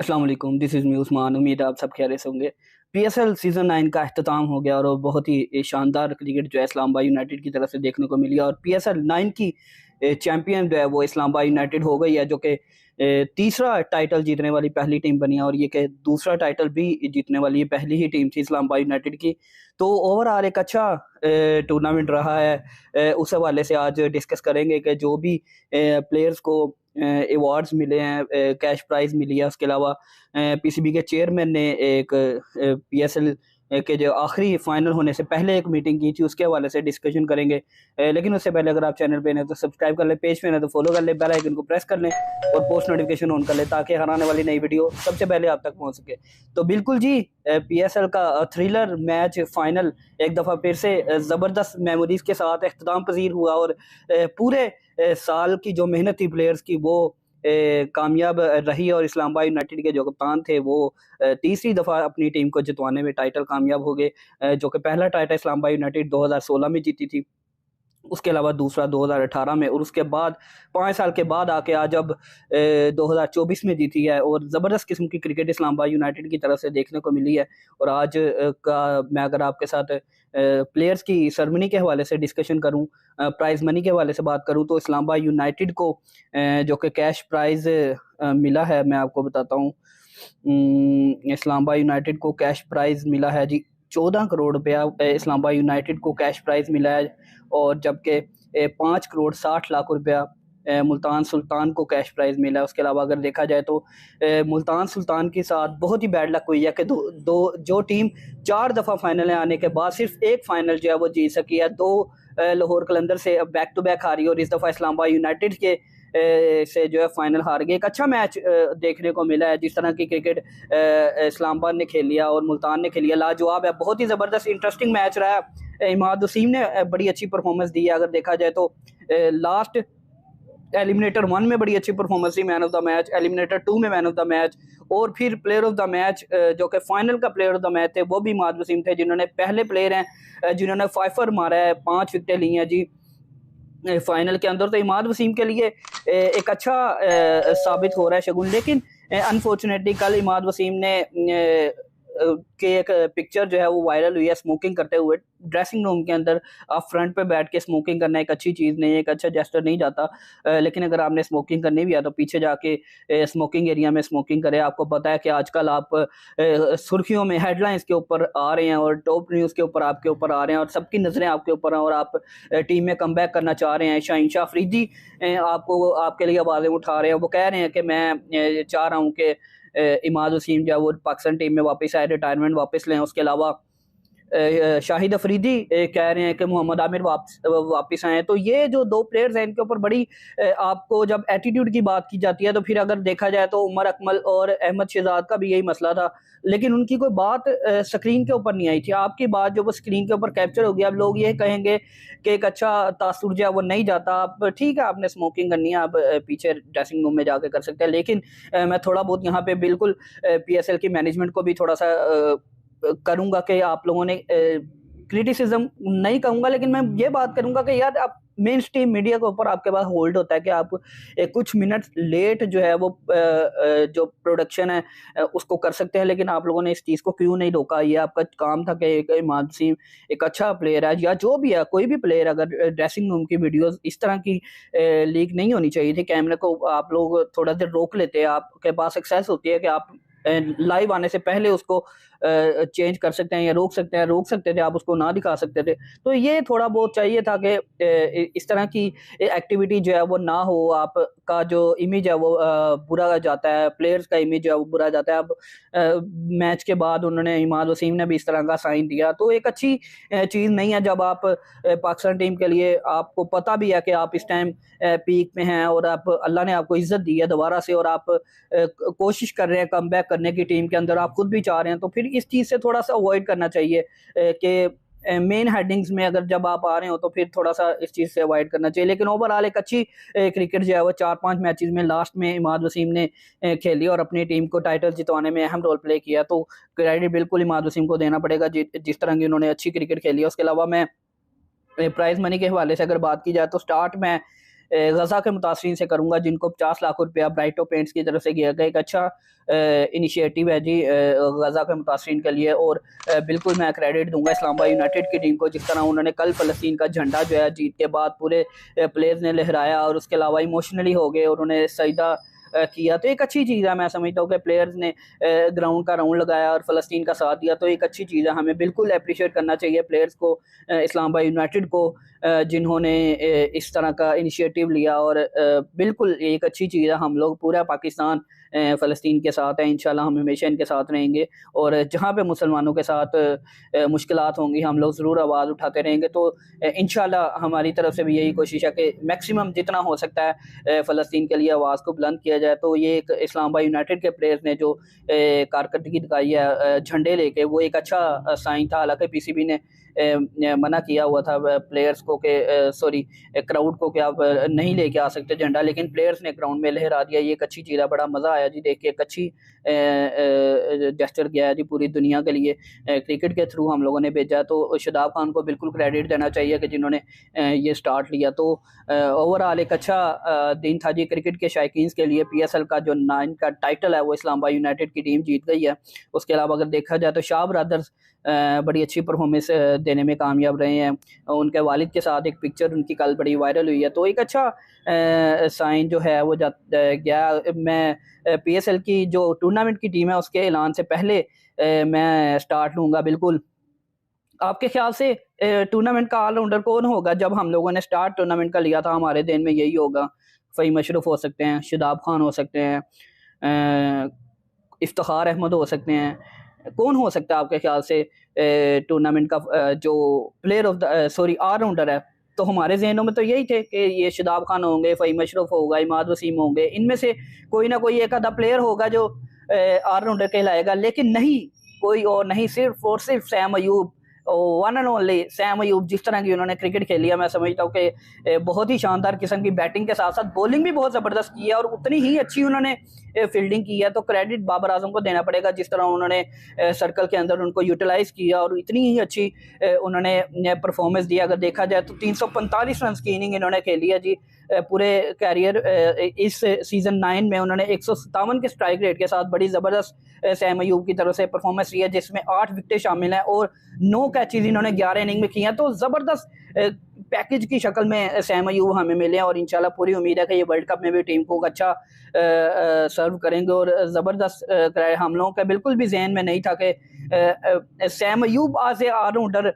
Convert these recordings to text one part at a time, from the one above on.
अस्सलाम वालेकुम, this is me Usman. उम्मीद है आप सब खैरियत से होंगे। पीएसएल सीज़न 9 का अख्ताम हो गया और वो बहुत ही शानदार क्रिकेट जो है इस्लामाबाद यूनाइटेड की तरफ से देखने को मिली और पीएसएल 9 की चैंपियन जो है वो इस्लामाबाद यूनाइटेड हो गई है, जो कि तीसरा टाइटल जीतने वाली पहली टीम बनी है और ये कि दूसरा टाइटल भी जीतने वाली ये पहली ही टीम थी इस्लामाबाद यूनाइटेड की। तो ओवरऑल एक अच्छा टूर्नामेंट रहा है। उस हवाले से आज डिस्कस करेंगे कि जो भी प्लेयर्स को अवार्ड्स मिले हैं, कैश प्राइज़ मिली है, उसके अलावा पीसीबी के चेयरमैन ने एक पीएसएल के जो आखिरी फाइनल होने से पहले एक मीटिंग की थी, उसके हवाले से डिस्कशन करेंगे। लेकिन उससे पहले अगर आप चैनल पे नए तो सब्सक्राइब कर लें, पेज पे नए तो फॉलो कर लें, बेल आइकन को प्रेस कर लें और पोस्ट नोटिफिकेशन ऑन कर लें ताकि हर आने वाली नई वीडियो सबसे पहले आप तक पहुंच सके। तो बिल्कुल जी, पीएसएल का थ्रिलर मैच फाइनल एक दफ़ा फिर से ज़बरदस्त मेमोरीज के साथ इख्तिताम पजीर हुआ और पूरे साल की जो मेहनत थी प्लेयर्स की वो कामयाब रही और इस्लामाबाद यूनाइटेड के जो कप्तान थे वो तीसरी दफ़ा अपनी टीम को जितवाने में टाइटल कामयाब हो गए। जो कि पहला टाइटल इस्लामाबाद यूनाइटेड 2016 में जीती थी, उसके अलावा दूसरा 2018 में और उसके बाद 5 साल के बाद आके आज अब 2024 में जीती है और ज़बरदस्त किस्म की क्रिकेट इस्लामाबाद यूनाइटेड की तरफ से देखने को मिली है। और आज का मैं अगर आपके साथ प्लेयर्स की सेरेमनी के हवाले से डिस्कशन करूं, प्राइज़ मनी के हवाले से बात करूं, तो इस्लामाबाद यूनाइटेड को जो कि कैश प्राइज़ मिला है, मैं आपको बताता हूँ। इस्लामाबाद यूनाइटेड को कैश प्राइज़ मिला है जी 14 करोड़ रुपया इस्लामाबाद यूनाइटेड को कैश प्राइज़ मिला है और जबकि 5 करोड़ 60 लाख रुपया मुल्तान सुल्तान को कैश प्राइज़ मिला है। उसके अलावा अगर देखा जाए तो मुल्तान सुल्तान के साथ बहुत ही बैड लक हुई है कि दो दो जो टीम 4 दफ़ा फाइनल में आने के बाद सिर्फ एक फाइनल जो है वो जीत सकी है। 2 लाहौर कलंदर से अब बैक टू बैक हारी और इस दफ़ा इस्लामाबाद यूनाइटेड के से जो है फाइनल हार गए। एक अच्छा मैच देखने को मिला है, जिस तरह की क्रिकेट इस्लामाबाद ने खेल लिया और मुल्तान ने खेल लिया, लाजवाब है। बहुत ही ज़बरदस्त इंटरेस्टिंग मैच रहा है। इमाद वसीम ने बड़ी अच्छी परफॉर्मेंस दी है। अगर देखा जाए तो लास्ट एलिमिनेटर 1 में बड़ी अच्छी परफॉर्मेंस थी, man of the match, eliminator 2 में मैन ऑफ द मैच और फिर प्लेयर ऑफ द मैच जो कि फाइनल का प्लेयर ऑफ द मैच थे वो भी इमाद वसीम थे, जिन्होंने पहले प्लेयर हैं जिन्होंने 5 मारा है, 5 विकेटें ली हैं जी फाइनल के अंदर। तो इमाद वसीम के लिए एक अच्छा साबित हो रहा है शगुन। लेकिन अनफॉर्चुनेटली कल इमाद वसीम ने के एक पिक्चर जो है वो वायरल हुई है स्मोकिंग करते हुए ड्रेसिंग रूम के अंदर। आप फ्रंट पे बैठ के स्मोकिंग करना एक अच्छी चीज़ नहीं है, एक अच्छा जेस्टर नहीं जाता। लेकिन अगर आपने स्मोकिंग करनी भी है तो पीछे जाके स्मोकिंग एरिया में स्मोकिंग करें। आपको पता है कि आजकल आप सुर्खियों में हेडलाइंस के ऊपर आ रहे हैं और टॉप न्यूज़ के ऊपर आपके ऊपर आ रहे हैं और सबकी नज़रें आपके ऊपर हैं और आप टीम में कमबैक करना चाह रहे हैं। शाहीन शाह अफरीदी आपको आपके लिए आवाज़ें उठा रहे हैं। वो कह रहे हैं कि मैं चाह रहा हूँ कि इमाद वसीम जो है वो पाकिस्तान टीम में वापस आए, रिटायरमेंट वापस लें। उसके अलावा शाहिद अफरीदी कह रहे हैं कि मोहम्मद आमिर वापस आए। तो ये जो 2 प्लेयर्स हैं इनके ऊपर बड़ी आपको जब एटीट्यूड की बात की जाती है तो फिर अगर देखा जाए तो उमर अकमल और अहमद शहजाद का भी यही मसला था, लेकिन उनकी कोई बात स्क्रीन के ऊपर नहीं आई थी। आपकी बात जो वो स्क्रीन के ऊपर कैप्चर हो गई। अब लोग ये कहेंगे कि एक अच्छा तासुर जो है वो नहीं जाता। आप ठीक है, आपने स्मोकिंग करनी है, आप पीछे ड्रेसिंग रूम में जाके कर सकते हैं। लेकिन मैं थोड़ा बहुत यहाँ पे बिल्कुल पीएसएल की मैनेजमेंट को भी थोड़ा सा करूँगा कि आप लोगों ने क्रिटिसिज्म नहीं कहूँगा, लेकिन मैं ये बात करूँगा कि यार आप मेन स्ट्रीम मीडिया के ऊपर आपके पास होल्ड होता है कि आप कुछ मिनट लेट जो है वो जो प्रोडक्शन है उसको कर सकते हैं, लेकिन आप लोगों ने इस चीज़ को क्यों नहीं रोका। ये आपका काम था कि इमाद वसीम एक अच्छा प्लेयर है या जो भी है, कोई भी प्लेयर अगर ड्रेसिंग रूम की वीडियोस इस तरह की लीक नहीं होनी चाहिए थी। कैमरे को आप लोग थोड़ा देर रोक लेते हैं, आपके पास एक्सेस होती है कि आप लाइव आने से पहले उसको चेंज कर सकते हैं या रोक सकते थे, आप उसको ना दिखा सकते थे। तो ये थोड़ा बहुत चाहिए था कि इस तरह की एक्टिविटी जो है वो ना हो। आपका जो इमेज है वो बुरा जाता है, प्लेयर्स का इमेज है वो बुरा जाता है। अब मैच के बाद उन्होंने इमाद वसीम ने भी इस तरह का साइन दिया, तो एक अच्छी चीज़ नहीं है जब आप पाकिस्तान टीम के लिए आपको पता भी है कि आप इस टाइम पीक में हैं और आप अल्लाह ने आपको इज्जत दी है दोबारा से और आप कोशिश कर रहे हैं कमबैक करने की टीम के अंदर, आप खुद भी चाह रहे हैं, तो फिर इस चीज़ से थोड़ा सा अवॉइड करना चाहिए कि मेन हेडिंग्स में अगर जब आप आ रहे हो तो फिर थोड़ा सा इस चीज़ से अवॉइड करना चाहिए। लेकिन ओवरऑल एक अच्छी क्रिकेट जो है वो 4-5 मैचेस में लास्ट में इमाद वसीम ने खेली और अपनी टीम को टाइटल जितवाने में अहम रोल प्ले किया। तो क्रेडिट बिल्कुल इमाद वसीम को देना पड़ेगा जिस तरह की उन्होंने अच्छी क्रिकेट खेली है। उसके अलावा मैं प्राइज़ मनी के हवाले से अगर बात की जाए तो स्टार्ट में गज़ा के मुतासरीन से करूँगा, जिनको 50 लाख रुपया ब्राइटो पेंट्स की तरफ से किया गया। एक अच्छा इनिशिएटिव है जी गज़ा के मुतासरीन के लिए। और बिल्कुल मैं क्रेडिट दूंगा इस्लामाबाद यूनाइटेड की टीम को, जिस तरह उन्होंने कल फ़लस्तीन का झंडा जो है जीत के बाद पूरे प्लेयर्स ने लहराया, और उसके अलावा इमोशनली हो गए और उन्होंने सजदा किया। तो एक अच्छी चीज़ है, मैं समझता हूँ कि प्लेयर्स ने ग्राउंड का राउंड लगाया और फ़लस्तीन का साथ दिया, तो एक अच्छी चीज़ है। हमें बिल्कुल अप्रिशिएट करना चाहिए प्लेयर्स को, इस्लामाबाद यूनाइटेड को, जिन्होंने इस तरह का इनिशिएटिव लिया। और बिल्कुल एक अच्छी चीज़ है। हम लोग पूरा पाकिस्तान फ़लस्तीन के साथ है, इंशाल्लाह हम हमेशा इनके साथ रहेंगे। और जहाँ पे मुसलमानों के साथ मुश्किलात होंगी, हम लोग ज़रूर आवाज़ उठाते रहेंगे। तो इंशाल्लाह हमारी तरफ से भी यही कोशिश है कि मैक्सिमम जितना हो सकता है फ़लस्तीन के लिए आवाज़ को बुलंद किया जाए। तो ये एक इस्लामाबाद यूनाइटेड के प्लेयर्स ने जो कारकर्दगी दिखाई है झंडे लेके, वो एक अच्छा साइन था। हालांकि पीसीबी ने मना किया हुआ था प्लेयर्स को कि सॉरी क्राउड को कि आप नहीं लेके आ सकते झंडा, लेकिन प्लेयर्स ने ग्राउंड में लहरा दिया। ये एक अच्छी चीज़ है, बड़ा मज़ा आया जी देख के। एक अच्छी जेस्चर किया है जी पूरी दुनिया के लिए, क्रिकेट के थ्रू हम लोगों ने भेजा। तो शादाब खान को बिल्कुल क्रेडिट देना चाहिए कि जिन्होंने ये स्टार्ट लिया। तो ओवरऑल एक अच्छा दिन था जी क्रिकेट के शायकीन के लिए। पीएसएल का जो 9 का टाइटल है वो इस्लामाबाद यूनाइटेड की टीम जीत गई है। उसके अलावा अगर देखा जाए तो शाह ब्रदर्स बड़ी अच्छी परफॉर्मेंस देने में कामयाब रहे हैं। उनके वालिद के साथ एक पिक्चर उनकी कल बड़ी वायरल हुई है, तो एक अच्छा साइन जो है वो गया। मैं पीएसएल की जो टूर्नामेंट की टीम है उसके ऐलान से पहले मैं स्टार्ट लूँगा। बिल्कुल, आपके ख्याल से टूर्नामेंट का ऑलराउंडर कौन होगा? जब हम लोगों ने स्टार्ट टूर्नामेंट का लिया था हमारे दिन में यही होगा। फ़हीम अशरफ हो सकते हैं, शादाब खान हो सकते हैं, इफ्तिखार अहमद हो सकते हैं। कौन हो सकता है आपके ख्याल से टूर्नामेंट का जो player of the sorry all rounder है? तो हमारे ज़हनों में तो यही थे कि ये शादाब खान होंगे, फ़हीम अशरफ होगा, इमाद वसीम होंगे। इनमें से कोई ना कोई एक आधा प्लेयर होगा जो ऑलराउंडर कहलाएगा, लेकिन नहीं, कोई और नहीं, सिर्फ और सिर्फ Sam Ayub, one and only Sam Ayub. जिस तरह की उन्होंने क्रिकेट खेली है, मैं समझता हूँ कि बहुत ही शानदार किस्म की बैटिंग के साथ साथ बॉलिंग भी बहुत ज़बरदस्त की है, और उतनी ही अच्छी उन्होंने फील्डिंग की है। तो क्रेडिट बाबर आजम को देना पड़ेगा, जिस तरह उन्होंने सर्कल के अंदर उनको यूटिलाइज़ किया और इतनी ही अच्छी उन्होंने परफॉर्मेंस दी। अगर देखा जाए तो 345 रन की इनिंग इन्होंने खेली है जी पूरे कैरियर। इस सीज़न 9 में उन्होंने 157 के स्ट्राइक रेट के साथ बड़ी ज़बरदस्त सैम अयूब की तरफ से परफॉर्मेंस दी है, जिसमें 8 विकेटें शामिल हैं और 9 कैचेज़ इन्होंने 11 इनिंग में किए हैं। तो ज़बरदस्त पैकेज की शक्ल में सैम अयूब हमें मिले हैं, और इंशाल्लाह पूरी उम्मीद है कि ये वर्ल्ड कप में भी टीम को अच्छा सर्व करेंगे। और ज़बरदस्त हम लोगों का बिल्कुल भी जहन में नहीं था कि सैम अयूब आज ऑलराउंडर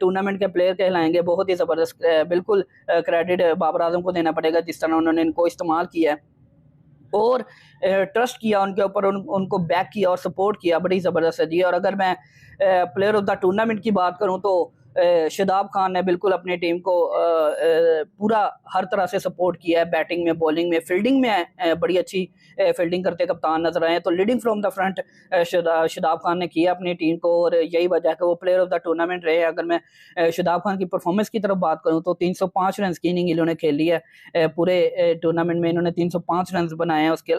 टूर्नामेंट के प्लेयर कहलाएंगे। बहुत ही ज़बरदस्त, बिल्कुल क्रेडिट बाबर आजम को देना पड़ेगा, जिस तरह उन्होंने इनको इस्तेमाल किया है और ट्रस्ट किया उनके ऊपर, उनको बैक किया और सपोर्ट किया। बड़ी ज़बरदस्त है जी। और अगर मैं प्लेयर ऑफ द टूर्नामेंट की बात करूं तो शादाब खान ने बिल्कुल अपनी टीम को पूरा हर तरह से सपोर्ट किया है, बैटिंग में, बॉलिंग में, फील्डिंग में बड़ी अच्छी फील्डिंग करते कप्तान नजर आए हैं। तो leading from the front Shadab Khan ने किया अपनी टीम को, और यही वजह है कि वो प्लेयर ऑफ द टूर्नामेंट रहे। अगर मैं शादाब खान की परफॉर्मेंस की तरफ बात करूँ तो 305 रन की इनिंग इन्होंने खेली है। पूरे टूर्नामेंट में इन्होंने 305 रन बनाए हैं। उसके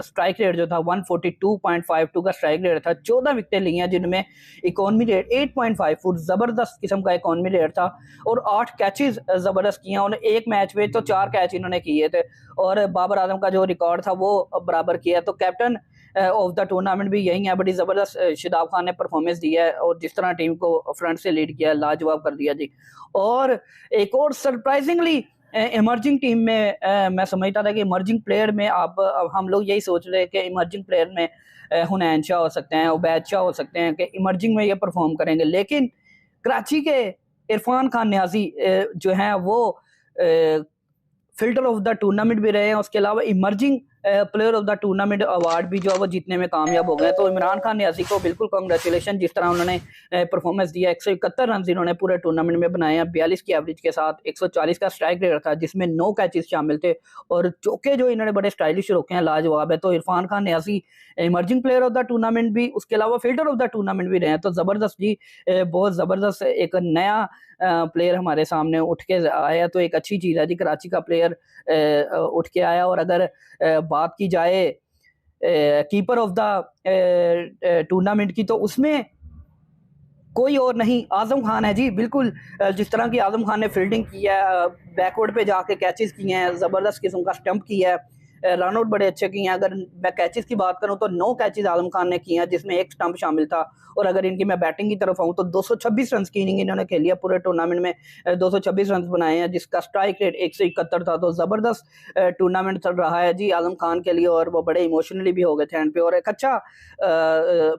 स्ट्राइक रेट जो था 142.52 का स्ट्राइक रेट था। 14 विकेटें ली हैं, जिनमें इकोनॉमी रेट 8.54 ज़बरदस्त किस्म का इकोनॉमी रेट था, और 8 कैचेस ज़बरदस्त किए। और एक मैच में तो 4 कैच इन्होंने किए थे, और बाबर आजम का जो रिकॉर्ड था वो बराबर किया। तो कैप्टन ऑफ द टूर्नामेंट भी यही है। बड़ी ज़बरदस्त शादाब खान ने परफॉर्मेंस दी है, और जिस तरह टीम को फ्रंट से लीड किया, लाजवाब कर दिया जी। और एक और सरप्राइजिंगली इमर्जिंग टीम में मैं समझता था कि इमर्जिंग प्लेयर में अब हम लोग यही सोच रहे हैं कि इमर्जिंग प्लेयर में हुनैन शाह हो सकते हैं, उबैद शाह हो सकते हैं कि इमर्जिंग में ये परफॉर्म करेंगे, लेकिन कराची के इरफान खान न्याजी जो हैं वो फिल्टर ऑफ द टूर्नामेंट भी रहे हैं। उसके अलावा emerging player of the tournament award भी जो है वो जीतने में कामयाब हो गए। तो इमरान खान न्याजी को बिल्कुल कांग्रेचुलेशन, जिस तरह उन्होंने परफॉर्मेंस दिया। 171 रन इन्होंने पूरे टूर्नामेंट में बनाए हैं, 42 की एवरेज के साथ। 140 का स्ट्राइक रेट था, जिसमें 9 कैचेस शामिल थे, और चौके जो इन्होंने बड़े स्टाइलिश रोके हैं, लाजवाब है। तो Irfan Khan Niazi emerging player of the tournament भी, उसके अलावा फील्डर ऑफ द टूर्नामेंट भी रहे हैं। तो ज़बरदस्त जी, बहुत ज़बरदस्त एक नया प्लेयर हमारे सामने उठ के आया। तो एक अच्छी चीज़ है जी, कराची का प्लेयर उठ के आया। और अगर बात की जाए कीपर ऑफ द टूर्नामेंट की, तो उसमें कोई और नहीं, आजम खान है जी, बिल्कुल। जिस तरह की आजम खान ने फील्डिंग की है, बैकवर्ड पे जाके कैचेस किए हैं, ज़बरदस्त किस्म का स्टंप किया है, रन आउट बड़े अच्छे किए हैं। अगर मैं कैचेस की बात करूं तो 9 कैचेस आजम खान ने किए हैं, जिसमें एक स्टंप शामिल था। और अगर इनकी मैं बैटिंग की तरफ आऊं तो 226 रन की इनिंग इन्होंने खेली है पूरे टूर्नामेंट में, 226 रन बनाए हैं, जिसका स्ट्राइक रेट 171 था। तो ज़बरदस्त टूर्नामेंट चल रहा है जी आजम खान के लिए, और वो बड़े इमोशनली भी हो गए थे एंड पे। और एक अच्छा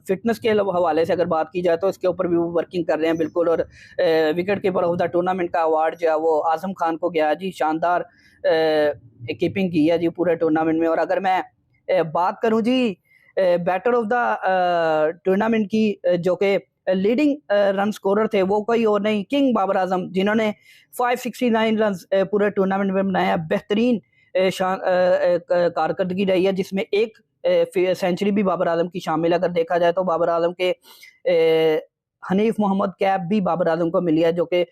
फिटनेस के हवाले से अगर बात की जाए तो इसके ऊपर भी वो वर्किंग कर रहे हैं बिल्कुल। और wicket keeper of the tournament का अवार्ड जो है वो आजम खान को गया जी। शानदार कीपिंग की है जी पूरे टूर्नामेंट में। और अगर मैं बात करूं जी बैटर ऑफ द टूर्नामेंट की, जो कि लीडिंग रन स्कोरर थे, वो कोई और नहीं, किंग बाबर आजम, जिन्होंने 569 रन पूरे टूर्नामेंट में बनाया। बेहतरीन कारकर्दगी रही है, जिसमें एक सेंचुरी भी बाबर आजम की शामिल है। अगर देखा जाए तो बाबर आजम के हनीफ मोहम्मद कैप भी बाबर आजम को मिली है, जो कि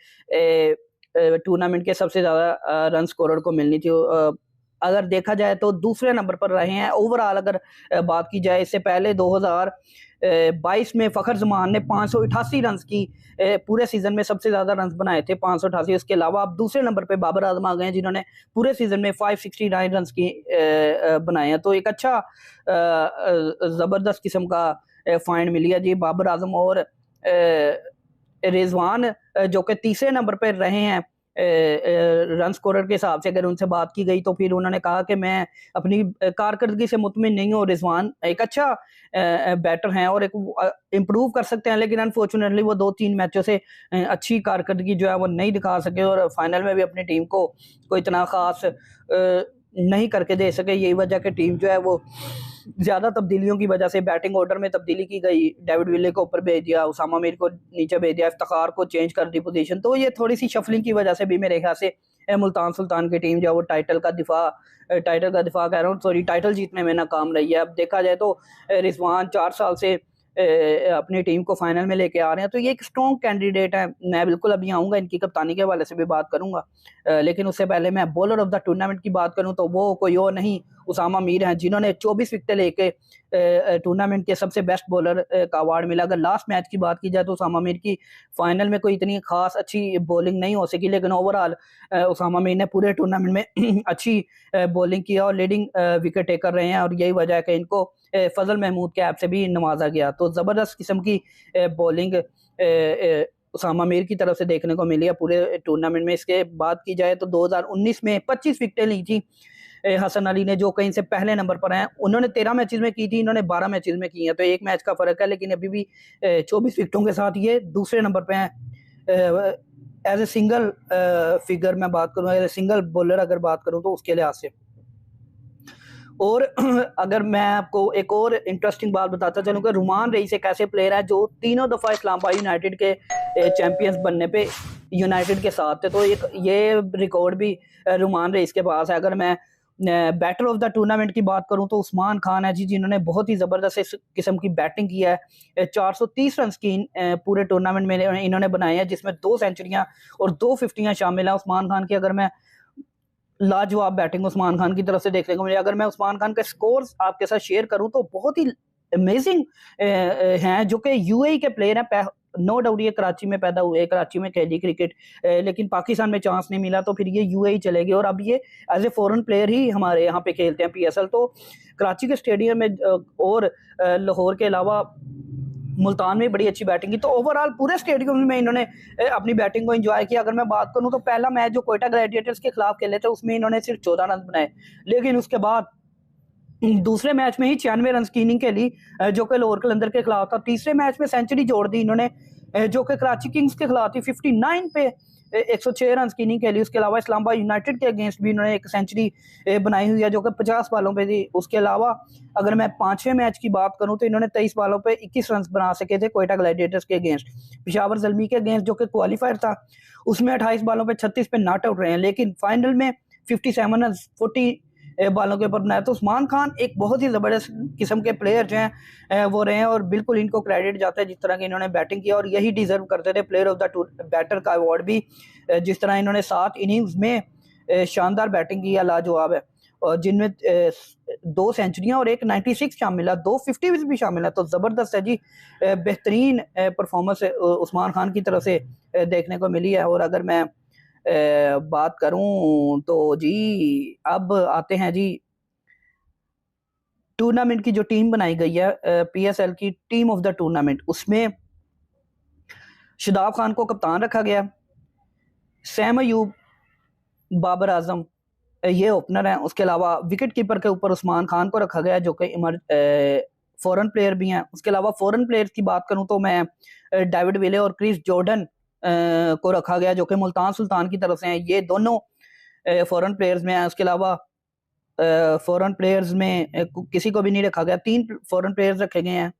टूर्नामेंट के सबसे ज़्यादा रन स्कोरर को मिलनी थी। अगर देखा जाए तो दूसरे नंबर पर रहे हैं ओवरऑल। अगर बात की जाए, इससे पहले 2022 में फ़खर जमान ने 588 रन की पूरे सीजन में सबसे ज़्यादा रन बनाए थे, 588। उसके अलावा अब दूसरे नंबर पे बाबर आजम आ गए हैं, जिन्होंने पूरे सीजन में 569 रन की बनाए हैं। तो एक अच्छा ज़बरदस्त किस्म का फाइंड मिली है जी बाबर आजम। और रिजवान जो कि तीसरे नंबर पर रहे हैं रन स्कोरर के हिसाब से, अगर उनसे बात की गई तो फिर उन्होंने कहा कि मैं अपनी कारकर्दगी से मुतमिन नहीं हूँ। रिजवान एक अच्छा बैटर हैं और एक इम्प्रूव कर सकते हैं, लेकिन अनफॉर्चुनेटली वो 2-3 मैचों से अच्छी कारकर्दगी जो है वो नहीं दिखा सके, और फाइनल में भी अपनी टीम को कोई इतना खास नहीं करके दे सके। यही वजह कि टीम जो है वो ज़्यादा तब्दीलियों की वजह से, बैटिंग ऑर्डर में तब्दीली की गई, डेविड विले को ऊपर भेज दिया, उसामा मीर को नीचे भेज दिया, इफ्तिखार को चेंज कर दी पोजीशन। तो ये थोड़ी सी शफलिंग की वजह से भी मेरे ख्याल से मुल्तान सुल्तान की टीम जो है वो टाइटल का दिफा कह रहा हूँ, सॉरी, टाइटल जीतने में नाकाम रही है। अब देखा जाए तो रिजवान 4 साल से अपनी टीम को फाइनल में लेके आ रहे हैं, तो ये एक स्ट्रॉन्ग कैंडिडेट है। मैं बिल्कुल अभी आऊँगा, इनकी कप्तानी के हवाले से भी बात करूँगा, लेकिन उससे पहले मैं बॉलर ऑफ द टूर्नामेंट की बात करूँ तो वो कोई और नहीं, उसामा मीर हैं, जिन्होंने 24 विकेटें लेके टूर्नामेंट के सबसे बेस्ट बॉलर का अवार्ड मिला। अगर लास्ट मैच की बात की जाए तो उसामा मीर की फाइनल में कोई इतनी खास अच्छी बॉलिंग नहीं हो सकी, लेकिन ओवरऑल उसामा मीर ने पूरे टूर्नामेंट में अच्छी बॉलिंग की और लीडिंग विकेट टेकर रहे हैं, और यही वजह है कि इनको फजल महमूद के ऐप से भी नवाजा गया। तो ज़बरदस्त किस्म की बॉलिंग उसामा मीर की तरफ से देखने को मिली है पूरे टूर्नामेंट में। इसके बात की जाए तो 2019 में 25 विकेटें ली थी हसन अली ने, जो कहीं से पहले नंबर पर हैं। उन्होंने 13 मैचेस में की थी, इन्होंने 12 मैचेस में की हैं, तो एक मैच का फ़र्क है, लेकिन अभी भी 24 विकेटों के साथ ये दूसरे नंबर पर हैं एज ए सिंगल फिगर। मैं बात करूँ एज ए सिंगल बॉलर अगर बात करूँ तो उसके लिहाज से। और अगर मैं आपको एक और इंटरेस्टिंग बात बताता चलूँ कि रुमान रईस एक ऐसे प्लेयर है जो तीनों दफ़ा इस्लामाबाद यूनाइटेड के चैंपियंस बनने पे यूनाइटेड के साथ थे, तो ये रिकॉर्ड भी रुमान रईस के पास है। अगर मैं बैटर ऑफ द टूर्नामेंट की बात करूं तो उस्मान खान है जी, जिन्होंने बहुत ही ज़बरदस्त इस किस्म की बैटिंग की है। 430 रन की पूरे टूर्नामेंट में इन्होंने बनाए हैं, जिसमें 2 सेंचुरियां और 2 फिफ्टियां शामिल हैं उस्मान खान की। अगर मैं लाजवाब बैटिंग उस्मान खान की तरफ से देखने को मिली। अगर मैं उस्मान खान के स्कोर्स आपके साथ शेयर करूं तो बहुत ही अमेजिंग हैं, जो कि यूएई के प्लेयर हैं। नो डाउट ये कराची में पैदा हुए, कराची में खेली क्रिकेट, लेकिन पाकिस्तान में चांस नहीं मिला, तो फिर ये यूएई चले गए और अब ये एज ए फॉरेन प्लेयर ही हमारे यहाँ पे खेलते हैं पीएसएल। तो कराची के स्टेडियम में और लाहौर के अलावा मुल्तान में बड़ी अच्छी बैटिंग की। तो ओवरऑल पूरे स्टेडियम में इन्होंने अपनी बैटिंग को एंजॉय किया। अगर मैं बात करूं तो पहला मैच जो कोयटा ग्लैडिएटर्स के खिलाफ खेले थे उसमें इन्होंने सिर्फ 14 रन बनाए, लेकिन उसके बाद दूसरे मैच में ही 96 रन की इनिंग खेली जो कि लाहौर कलंदर के खिलाफ था। तीसरे मैच में सेंचुरी जोड़ दी इन्होंने जो कि कराची किंग्स के खिलाफ थी, 59 पे 106 रन की इनिंग खेली। उसके अलावा इस्लामाबाद यूनाइटेड के अगेंस्ट भी इन्होंने एक सेंचुरी बनाई हुई है जो कि 50 बालों पे थी। उसके अलावा अगर मैं 5वें मैच की बात करूं तो इन्होंने 23 बालों पे 21 रन बना सके थे कोयटा ग्लैडिएटर्स के अगेंस्ट। पेशावर ज़ल्मी के अगेंस्ट जो कि क्वालिफायर था उसमें 28 बालों पे 36 पे नॉट आउट रहे हैं, लेकिन फाइनल में 57 रन 40 बालों के ऊपर बनाया। तो उस्मान खान एक बहुत ही ज़बरदस्त किस्म के प्लेयर जो हैं वो रहे हैं और बिल्कुल इनको क्रेडिट जाता है जिस तरह की इन्होंने बैटिंग की, और यही डिजर्व करते थे प्लेयर ऑफ द बैटर का अवार्ड भी। जिस तरह इन्होंने 7 इनिंग्स में शानदार बैटिंग की, लाजवाब है। और जिनमें 2 सेंचुरियां और एक 96 शामिल है, 2 50 भी शामिल है। तो ज़बरदस्त है जी, बेहतरीन परफॉर्मेंस उस्मान खान की तरफ से देखने को मिली है। और अगर मैं बात करूं तो जी अब आते हैं जी टूर्नामेंट की जो टीम बनाई गई है, पीएसएल की टीम ऑफ द टूर्नामेंट, उसमें शादाब खान को कप्तान रखा गया, सैम अयूब, बाबर आजम ये ओपनर हैं। उसके अलावा विकेट कीपर के ऊपर उस्मान खान को रखा गया जो कि फॉरेन प्लेयर भी हैं। उसके अलावा फॉरेन प्लेयर्स की बात करूं तो मैं डेविड विले और क्रिस जॉर्डन को रखा गया जो कि मुल्तान सुल्तान की तरफ से हैं। ये दोनों फॉरेन प्लेयर्स में हैं। उसके अलावा फॉरेन प्लेयर्स में किसी को भी नहीं रखा गया, 3 फॉरेन प्लेयर्स रखे गए हैं।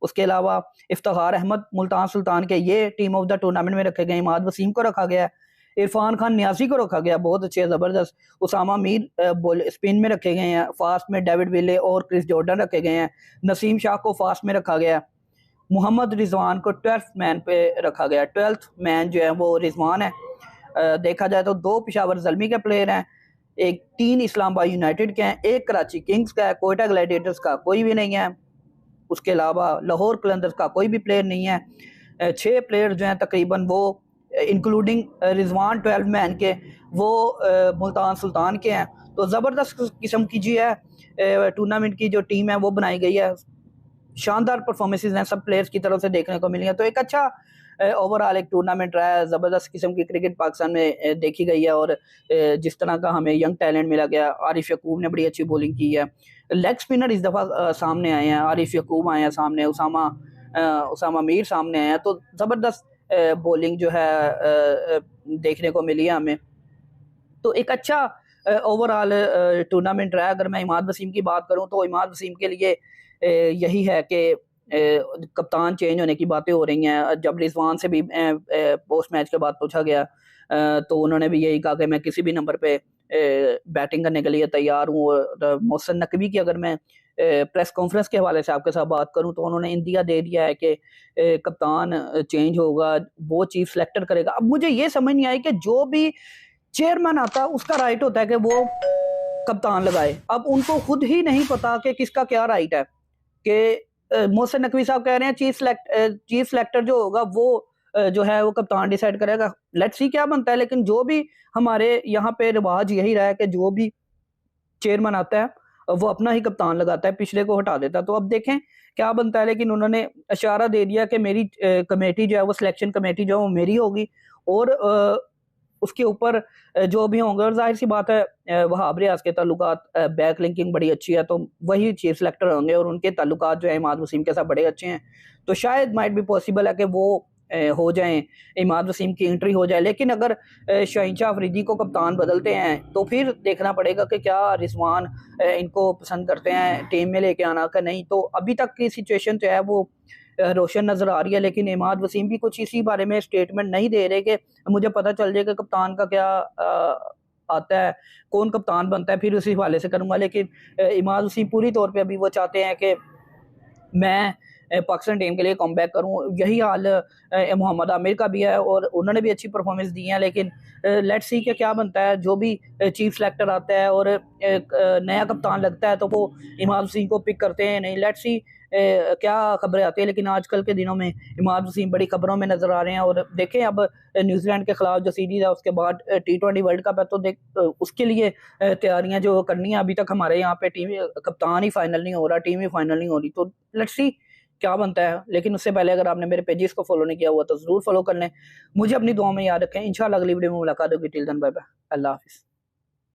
उसके अलावा इफ्तिखार अहमद मुल्तान सुल्तान के ये टीम ऑफ द टूर्नामेंट में रखे गए। इमाद वसीम को रखा गया, इरफान खान न्यासी को रखा गया, बहुत अच्छे ज़बरदस्त। उसामा मीर स्पिन में रखे गए हैं। फास्ट में डेविड विले और क्रिस जॉर्डन रखे गए हैं। नसीम शाह को फास्ट में रखा गया। मोहम्मद रिजवान को 12th मैन पे रखा गया। 12th मैन जो है वो रिजवान है। देखा जाए तो 2 पेशावर ज़ल्मी के प्लेयर हैं, 3 इस्लामाबाद यूनाइटेड के हैं, 1 कराची किंग्स का है, कोयटा ग्लैडिएटर्स का कोई भी नहीं है। उसके अलावा लाहौर कलंदर्स का कोई भी प्लेयर नहीं है। 6 प्लेयर जो हैं तकरीबन वो इंक्लूडिंग रिजवान 12 मैन के वो मुल्तान सुल्तान के हैं। तो ज़बरदस्त किस्म की जी है टूर्नामेंट की जो टीम है वो बनाई गई है। शानदार परफॉर्मेंसेज हैं सब प्लेयर्स की तरफ से देखने को मिली है। तो एक अच्छा ओवरऑल एक टूर्नामेंट रहा है। ज़बरदस्त किस्म की क्रिकेट पाकिस्तान में देखी गई है और जिस तरह का हमें यंग टैलेंट मिला गया। आरिफ यकूब ने बड़ी अच्छी बॉलिंग की है। लेग स्पिनर इस दफ़ा सामने आए हैं, आरिफ यकूब आए हैं सामने, उसामा मीर सामने आए हैं। तो ज़बरदस्त बॉलिंग जो है देखने को मिली है हमें। तो एक अच्छा ओवरऑल टूर्नामेंट रहा है। अगर मैं इमाद वसीम की बात करूं तो इमाद वसीम के लिए यही है कि कप्तान चेंज होने की बातें हो रही हैं। जब रिजवान से भी पोस्ट मैच के बाद पूछा गया तो उन्होंने भी यही कहा कि मैं किसी भी नंबर पे बैटिंग करने के लिए तैयार हूँ। और मोहसिन नकवी की अगर मैं प्रेस कॉन्फ्रेंस के हवाले से आपके साथ बात करूं तो उन्होंने इंदिया दे दिया है कि कप्तान चेंज होगा, वो चीफ सेलेक्टर करेगा। अब मुझे ये समझ नहीं आई कि जो भी चेयरमैन आता है उसका राइट होता है कि वो कप्तान लगाए। अब उनको खुद ही नहीं पता कि किसका क्या राइट है कि मोहसिन नकवी साहब कह रहे हैं चीफ सेलेक्टर जो होगा वो जो है वो कप्तान डिसाइड करेगा। लेट्स सी क्या बनता है। लेकिन जो भी हमारे यहाँ पे रिवाज यही रहा है कि जो भी चेयरमैन आता है वो अपना ही कप्तान लगाता है, पिछले को हटा देता है। तो अब देखें क्या बनता है। लेकिन उन्होंने इशारा दे दिया कि मेरी कमेटी जो है वो सिलेक्शन कमेटी जो है वो मेरी होगी और उसके ऊपर जो भी होंगे। और जाहिर सी बात है वहाब रियाज के ताल्लुकात बैक लिंकिंग बड़ी अच्छी है तो वही चीफ सेलेक्टर होंगे और उनके ताल्लुकात जो है इमाद वसीम के साथ बड़े अच्छे हैं। तो शायद माइट भी पॉसिबल है कि वो हो जाएं, इमाद वसीम की एंट्री हो जाए। लेकिन अगर शाहीन शाह अफरीदी को कप्तान बदलते हैं तो फिर देखना पड़ेगा कि क्या रिजवान इनको पसंद करते हैं टीम में लेके आना का नहीं। तो अभी तक की सिचुएशन जो है वो रोशन नजर आ रही है। लेकिन इमाद वसीम भी कुछ इसी बारे में स्टेटमेंट नहीं दे रहे कि मुझे पता चल जाए कि कप्तान का क्या आता है, कौन कप्तान बनता है, फिर उसी हवाले से करूंगा। लेकिन इमाद वसीम पूरी तौर पे अभी वो चाहते हैं कि मैं पाकिस्तान टीम के लिए कम बैक करूँ। यही हाल मोहम्मद आमिर का भी है और उन्होंने भी अच्छी परफॉर्मेंस दी है। लेकिन लेट्स सी कि क्या बनता है। जो भी चीफ सेलेक्टर आता है और एक नया कप्तान लगता है तो वो इमाद वसीम को पिक करते हैं नहीं। लेट्स सी क्या खबरें आती है। लेकिन आजकल के दिनों में इमाद वसीम बड़ी खबरों में नजर आ रहे हैं। और देखें अब न्यूजीलैंड के खिलाफ जो सीरीज है उसके बाद T20 वर्ल्ड कप है तो देख उसके लिए तैयारियां जो करनी है। अभी तक हमारे यहाँ पे टीम कप्तान ही फाइनल नहीं हो रहा, टीम ही फाइनल नहीं हो रही। तो लेट्स सी क्या बनता है। लेकिन उससे पहले अगर आपने मेरे पेजेस को फॉलो नहीं किया हुआ तो जरूर फॉलो कर लें। मुझे अपनी दुआ में याद रखें। इंशाल्लाह अगली वीडियो में मुलाकात होगी। टिल देन बाय बाय, अल्लाह हाफिज़।